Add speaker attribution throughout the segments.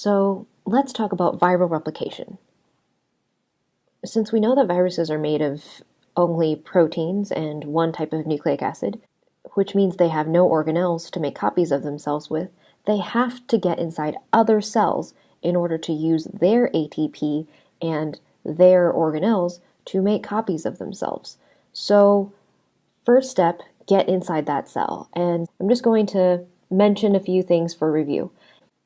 Speaker 1: So let's talk about viral replication. Since we know that viruses are made of only proteins and one type of nucleic acid, which means they have no organelles to make copies of themselves with, they have to get inside other cells in order to use their ATP and their organelles to make copies of themselves. So, first step, get inside that cell. And I'm just going to mention a few things for review.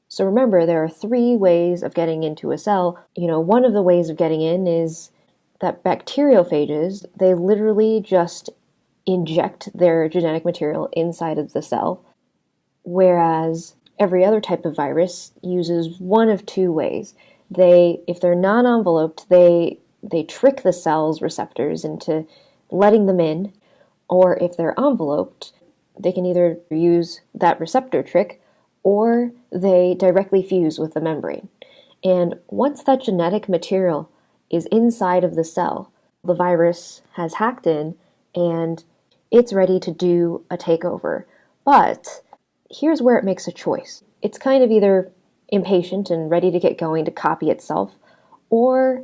Speaker 1: So remember, there are three ways of getting into a cell. One of the ways of getting in is that bacteriophages, they literally just inject their genetic material inside of the cell, whereas every other type of virus uses one of two ways. If they're non-enveloped, they trick the cell's receptors into letting them in, or if they're enveloped, they can either use that receptor trick or they directly fuse with the membrane. And once that genetic material is inside of the cell, the virus has hacked in and it's ready to do a takeover. But here's where it makes a choice. It's kind of either impatient and ready to get going to copy itself, or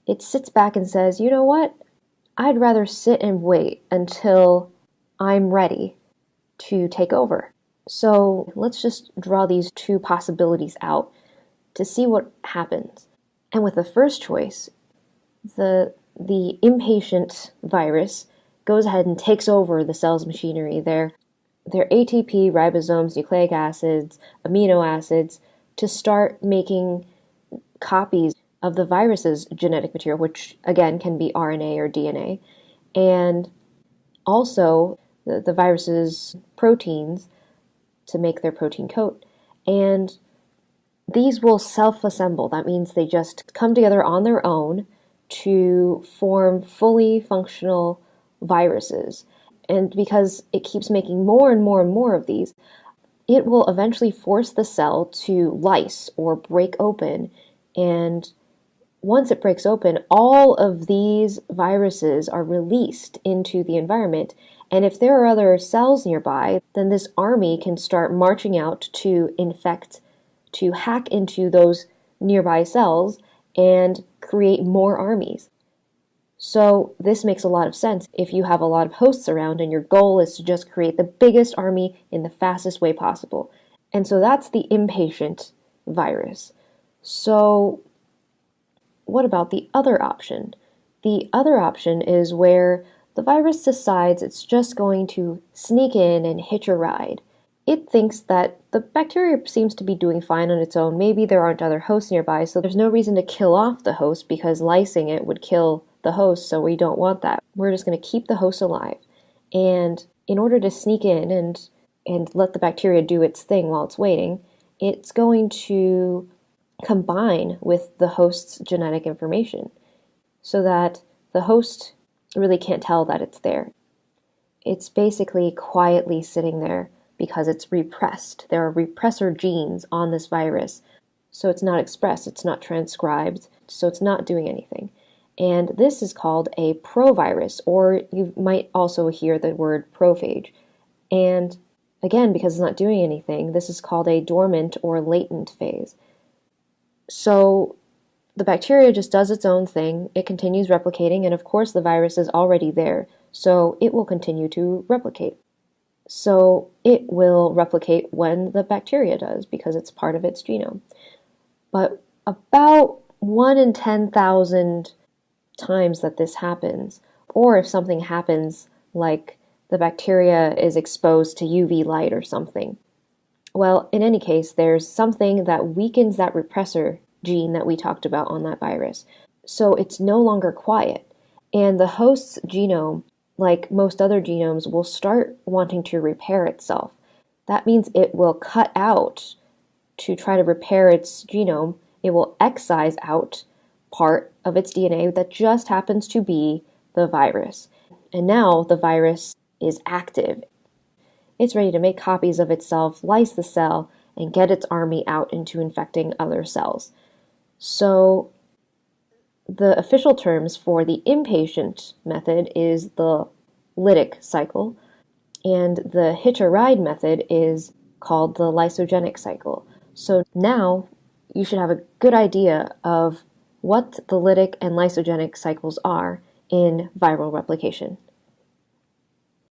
Speaker 1: it sits back and says, you know what? I'd rather sit and wait until I'm ready to take over. So let's just draw these two possibilities out to see what happens. And with the first choice, the impatient virus goes ahead and takes over the cell's machinery, their ATP, ribosomes, nucleic acids, amino acids, to start making copies of the virus's genetic material, which again can be RNA or DNA, and also the virus's proteins to make their protein coat. And these will self-assemble. That means they just come together on their own to form fully functional viruses. And because it keeps making more and more and more of these, it will eventually force the cell to lyse or break open. And once it breaks open, all of these viruses are released into the environment. And if there are other cells nearby, then this army can start marching out to infect, to hack into those nearby cells and create more armies. So this makes a lot of sense if you have a lot of hosts around and your goal is to just create the biggest army in the fastest way possible. And so that's the impatient virus. So what about the other option? The other option is where the virus decides it's just going to sneak in and hitch a ride. It thinks that the bacteria seems to be doing fine on its own. Maybe there aren't other hosts nearby, so there's no reason to kill off the host because lysing it would kill the host, so we don't want that. We're just going to keep the host alive. And in order to sneak in and let the bacteria do its thing while it's waiting, it's going to combine with the host's genetic information so that the host really can't tell that it's there. It's basically quietly sitting there because it's repressed. There are repressor genes on this virus, so it's not expressed, it's not transcribed, so it's not doing anything. And this is called a provirus, or you might also hear the word prophage. And again, because it's not doing anything, this is called a dormant or latent phase. So the bacteria just does its own thing, it continues replicating, and of course the virus is already there, so it will continue to replicate. So it will replicate when the bacteria does, because it's part of its genome. But about 1 in 10,000 times that this happens, or if something happens like the bacteria is exposed to UV light or something, well, in any case, there's something that weakens that repressor gene that we talked about on that virus. So it's no longer quiet. And the host's genome, like most other genomes, will start wanting to repair itself. That means it will cut out to try to repair its genome. It will excise out part of its DNA that just happens to be the virus. And now the virus is active. It's ready to make copies of itself, lyse the cell, and get its army out into infecting other cells. So the official terms for the impatient method is the lytic cycle, and the hitch-a-ride method is called the lysogenic cycle. So now you should have a good idea of what the lytic and lysogenic cycles are in viral replication.